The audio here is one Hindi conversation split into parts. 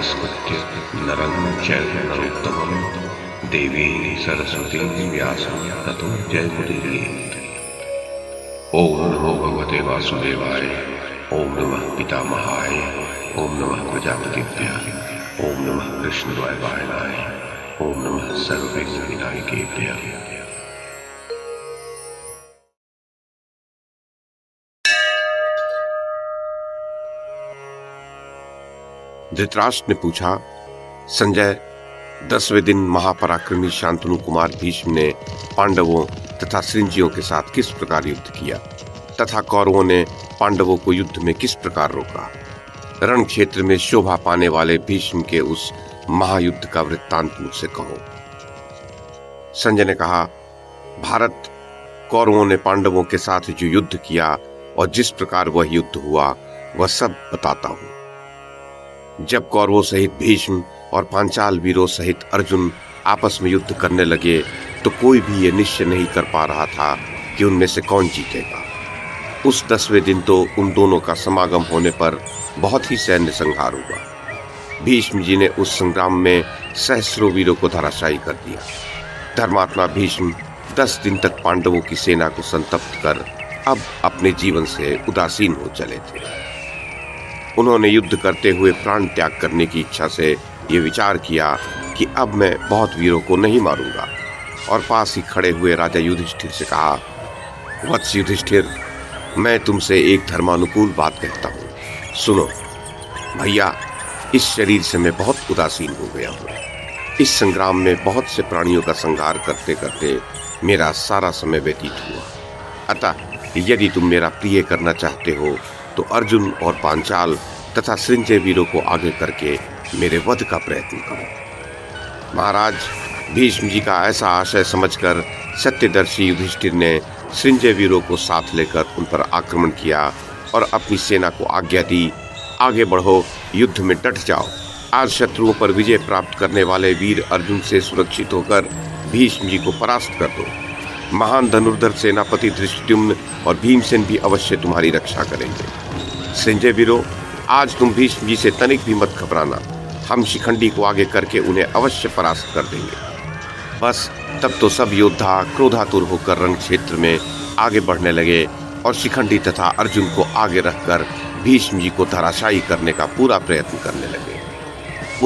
नमस्कृत्य नरं चैव नरोत्तमं देवीं सरस्वतीं व्यासं ततो जयमुदीरयेत्। ओम नमो भगवते वासुदेवाय, ओम नमः पितामहाय, ओम नमः प्रजापतिभ्यः, ओम नमः कृष्णद्वैपायनाय, ओम नमः सर्वविघ्नविनायकेभ्यः। धृतराष्ट्र ने पूछा, संजय, 10वें दिन महापराक्रमी शांतनु कुमार भीष्म ने पांडवों तथा सृंजियों के साथ किस प्रकार युद्ध किया तथा कौरवों ने पांडवों को युद्ध में किस प्रकार रोका? रण क्षेत्र में शोभा पाने वाले भीष्म के उस महायुद्ध का वृत्तांत मुझसे कहो। संजय ने कहा, भारत, कौरवों ने पांडवों के साथ जो युद्ध किया और जिस प्रकार वह युद्ध हुआ वह सब बताता हूं। जब कौरवों सहित भीष्म और पांचाल वीरों सहित अर्जुन आपस में युद्ध करने लगे तो कोई भी ये निश्चय नहीं कर पा रहा था कि उनमें से कौन जीतेगा। उस 10वें दिन तो उन दोनों का समागम होने पर बहुत ही सैन्य संहार हुआ। भीष्म जी ने उस संग्राम में सहस्रों वीरों को धराशायी कर दिया। धर्मात्मा भीष्म 10 दिन तक पांडवों की सेना को संतप्त कर अब अपने जीवन से उदासीन हो चले थे। उन्होंने युद्ध करते हुए प्राण त्याग करने की इच्छा से ये विचार किया कि अब मैं बहुत वीरों को नहीं मारूंगा, और पास ही खड़े हुए राजा युधिष्ठिर से कहा, वत्स युधिष्ठिर, मैं तुमसे एक धर्मानुकूल बात कहता हूँ, सुनो। भैया, इस शरीर से मैं बहुत उदासीन हो गया हूँ। इस संग्राम में बहुत से प्राणियों का संहार करते करते मेरा सारा समय व्यतीत हुआ। अतः यदि तुम मेरा प्रिय करना चाहते हो तो अर्जुन और पांचाल तथा सृंजय वीरों को आगे करके मेरे वध का प्रयत्न करो। महाराज, भीष्म जी का ऐसा आशय समझकर सत्यदर्शी युधिष्ठिर ने सृंजय वीरों को साथ लेकर उन पर आक्रमण किया और अपनी सेना को आज्ञा दी, आगे बढ़ो, युद्ध में डट जाओ। आज शत्रुओं पर विजय प्राप्त करने वाले वीर अर्जुन से सुरक्षित होकर भीष्म जी को परास्त कर दो। महान धनुर्धर सेनापति धृष्टद्युम्न और भीमसेन भी अवश्य तुम्हारी रक्षा करेंगे। संजय वीरों, आज तुम भीष्म जी से तनिक भी मत घबराना। हम शिखंडी को आगे करके उन्हें अवश्य परास्त कर देंगे। बस तब तो सब योद्धा क्रोधातुर होकर रण क्षेत्र में आगे बढ़ने लगे और शिखंडी तथा अर्जुन को आगे रखकर भीष्म जी को धराशायी करने का पूरा प्रयत्न करने लगे।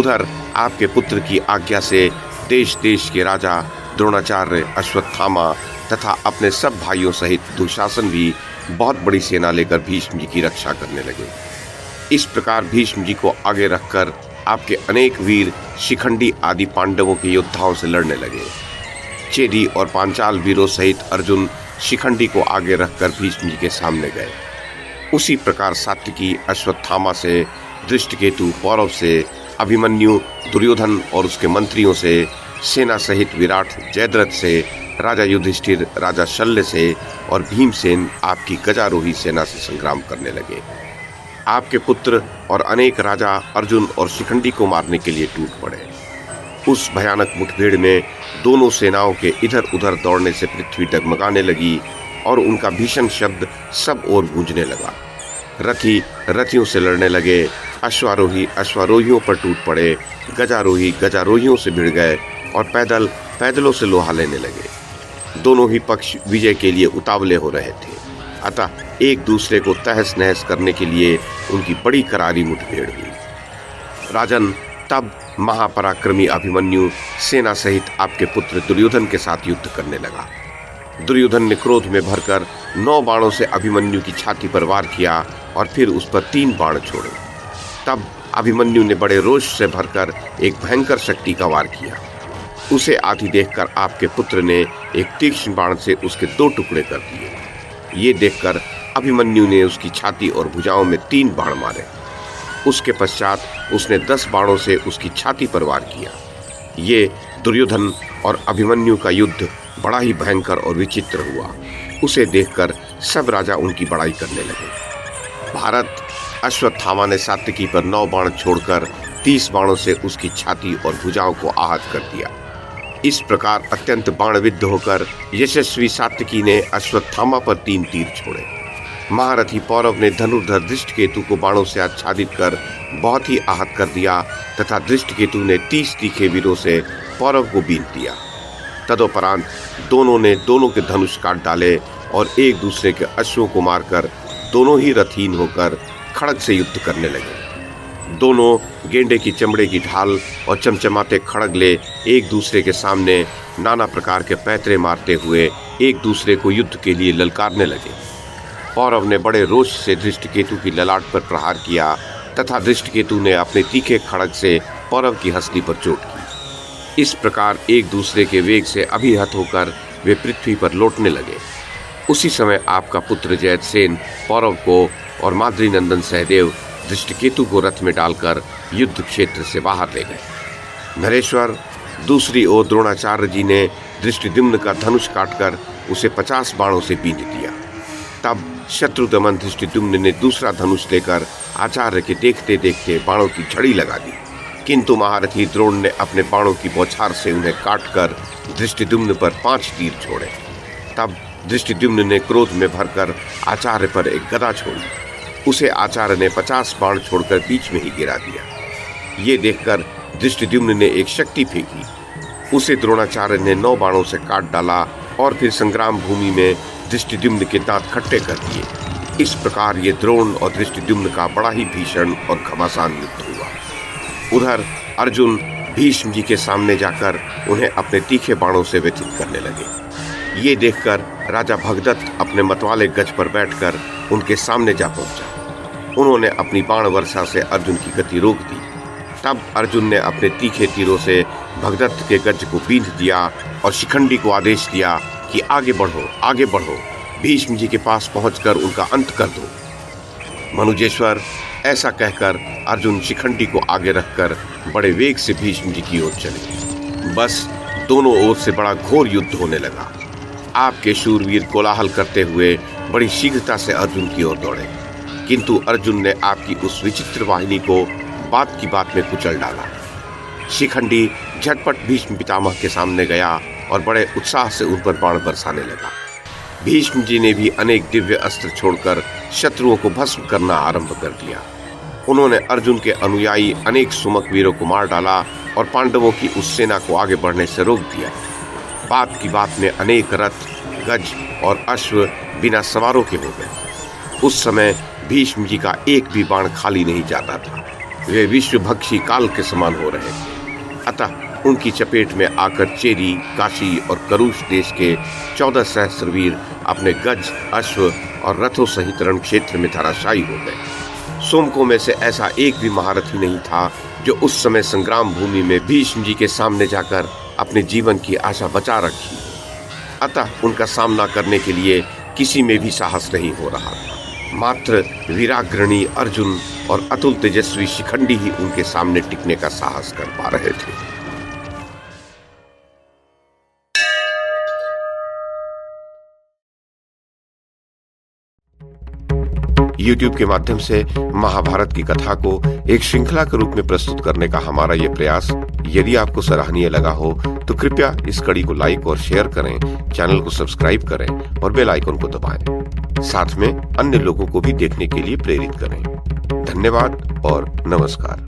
उधर आपके पुत्र की आज्ञा से देश देश के राजा द्रोणाचार्य, अश्वत्थामा तथा अपने सब भाइयों सहित दुशासन भी बहुत बड़ी सेना लेकर भीष्म जी की रक्षा करने लगे। इस प्रकार भीष्म जी को आगे रखकर आपके अनेक वीर शिखंडी आदि पांडवों के योद्धाओं से लड़ने लगे। चेदी और पांचाल वीरों सहित अर्जुन शिखंडी को आगे रखकर भीष्म जी के सामने गए। उसी प्रकार सात्विकी अश्वत्थामा से, दृष्टकेतु पौरव से, अभिमन्यु दुर्योधन और उसके मंत्रियों से, सेना सहित विराट जयद्रथ से, राजा युधिष्ठिर राजा शल्य से और भीमसेन आपकी गजारोही सेना से संग्राम करने लगे। आपके पुत्र और अनेक राजा अर्जुन और शिखंडी को मारने के लिए टूट पड़े। उस भयानक मुठभेड़ में दोनों सेनाओं के इधर उधर दौड़ने से पृथ्वी डगमगाने लगी और उनका भीषण शब्द सब ओर गूंजने लगा। रथी रथियों से लड़ने लगे, अश्वारोही अश्वारोहियों पर टूट पड़े, गजारोही गजारोहियों से भिड़ गए और पैदल पैदलों से लोहा लेने लगे। दोनों ही पक्ष विजय के लिए उतावले हो रहे थे। अतः एक दूसरे को तहस नहस करने के लिए उनकी बड़ी करारी मुठभेड़ हुई। राजन, तब महापराक्रमी अभिमन्यु सेना सहित आपके पुत्र दुर्योधन के साथ युद्ध करने लगा। दुर्योधन ने क्रोध में भरकर 9 बाणों से अभिमन्यु की छाती पर वार किया और फिर उस पर 3 बाण छोड़े। तब अभिमन्यु ने बड़े रोष से भरकर एक भयंकर शक्ति का वार किया। उसे आधी देखकर आपके पुत्र ने एक तीक्ष्ण बाण से उसके 2 टुकड़े कर दिए। ये देखकर अभिमन्यु ने उसकी छाती और भुजाओं में 3 बाण मारे। उसके पश्चात उसने 10 बाणों से उसकी छाती पर वार किया। ये दुर्योधन और अभिमन्यु का युद्ध बड़ा ही भयंकर और विचित्र हुआ। उसे देखकर सब राजा उनकी बड़ाई करने लगे। भारत, अश्वत्थामा ने सात्विकी पर 9 बाण छोड़कर 30 बाणों से उसकी छाती और भुजाओं को आहत कर दिया। इस प्रकार अत्यंत बाणविद्ध होकर यशस्वी सात्विकी ने अश्वत्थामा पर 3 तीर छोड़े। महारथी पौरव ने धनुर्धर दृष्टकेतु को बाणों से आच्छादित कर बहुत ही आहत कर दिया तथा दृष्टकेतु ने 30 तीखे वीरों से पौरव को बींध दिया। तदोपरांत दोनों ने दोनों के धनुष काट डाले और एक दूसरे के अश्वों को मारकर दोनों ही रथहीन होकर खड़ग से युद्ध करने लगे। दोनों गेंडे की चमड़े की ढाल और चमचमाते खड़ग ले एक दूसरे के सामने नाना प्रकार के पैतरे मारते हुए एक दूसरे को युद्ध के लिए ललकारने लगे। पौरव ने बड़े रोष से दृष्टकेतु की ललाट पर प्रहार किया तथा दृष्टकेतु ने अपने तीखे खड़ग से पौरव की हंसली पर चोट की। इस प्रकार एक दूसरे के वेग से अभिहत होकर वे पृथ्वी पर लौटने लगे। उसी समय आपका पुत्र जयद्रसेन पौरव को और माद्री नंदन सहदेव दृष्टकेतु को रथ में डालकर युद्ध क्षेत्र से बाहर ले गए। नरेश्वर, दूसरी ओर द्रोणाचार्य जी ने दृष्टिद्युम्न का धनुष काटकर उसे 50 बाणों से बींध दिया। तब शत्रुदमन दृष्टिद्युम्न ने दूसरा धनुष लेकर आचार्य के देखते देखते बाणों की झड़ी लगा दी, किंतु महारथी द्रोण ने अपने बाणों की बौछार से उन्हें काटकर दृष्टिद्युम्न पर 5 तीर छोड़े। तब दृष्टिद्युम्न ने क्रोध में भरकर आचार्य पर एक गदा छोड़ी। उसे आचार्य ने 50 बाण छोड़कर बीच में ही गिरा दिया। ये देखकर दृष्टिद्युम्न ने एक शक्ति फेंकी, उसे द्रोणाचार्य ने 9 बाणों से काट डाला और फिर संग्राम भूमि में दृष्टिद्युम्न के दांत खट्टे कर दिए। इस प्रकार ये द्रोण और दृष्टिद्युम्न का बड़ा ही भीषण और घमासान युद्ध हुआ। उधर अर्जुन भीष्म जी के सामने जाकर उन्हें अपने तीखे बाणों से व्यथित करने लगे। ये देखकर राजा भगदत्त अपने मतवाले गज पर बैठकर उनके सामने जा पहुंचा। उन्होंने अपनी बाण वर्षा से अर्जुन की गति रोक दी। तब अर्जुन ने अपने तीखे तीरों से भगदत्त के गज को बींध दिया और शिखंडी को आदेश दिया कि आगे बढ़ो, भीष्म जी के पास पहुंचकर उनका अंत कर दो। मनुजेश्वर, ऐसा कहकर अर्जुन शिखंडी को आगे रखकर बड़े वेग से भीष्म जी की ओर चले। बस दोनों ओर से बड़ा घोर युद्ध होने लगा। आपके शूरवीर कोलाहल करते हुए बड़ी शीघ्रता से अर्जुन की ओर दौड़े, किंतु अर्जुन ने आपकी उस विचित्र वाहिनी को बात की बात में कुचल डाला। शिखंडी झटपट भीष्म पितामह के सामने गया और बड़े उत्साह से उन पर बाण बरसाने लगा। भीष्म जी ने भी अनेक दिव्य अस्त्र छोड़कर शत्रुओं को भस्म करना आरंभ कर दिया। उन्होंने अर्जुन के अनुयायी अनेक सुमक वीरों को मार डाला और पांडवों की उस सेना को आगे बढ़ने से रोक दिया। बात की बात में अनेक रथ, गज और अश्व बिना सवारों के हो गए। उस समय भीष्म जी का एक भी बाण खाली नहीं जाता था। वे विश्वभक्षी काल के समान हो रहे थे। अतः उनकी चपेट में आकर चेरी, काशी और करुष देश के 14 सहस्त्रवीर अपने गज, अश्व और रथों सहित रण क्षेत्र में धराशायी हो गए। सोमकों में से ऐसा एक भी महारथी नहीं था जो उस समय संग्राम भूमि में भीष्म जी के सामने जाकर अपने जीवन की आशा बचा रखी। अतः उनका सामना करने के लिए किसी में भी साहस नहीं हो रहा था। मात्र वीराग्रणी अर्जुन और अतुल तेजस्वी शिखंडी ही उनके सामने टिकने का साहस कर पा रहे थे। YouTube के माध्यम से महाभारत की कथा को एक श्रृंखला के रूप में प्रस्तुत करने का हमारा ये प्रयास यदि आपको सराहनीय लगा हो तो कृपया इस कड़ी को लाइक और शेयर करें, चैनल को सब्सक्राइब करें और बेल आइकन को दबाएं। साथ में अन्य लोगों को भी देखने के लिए प्रेरित करें। धन्यवाद और नमस्कार।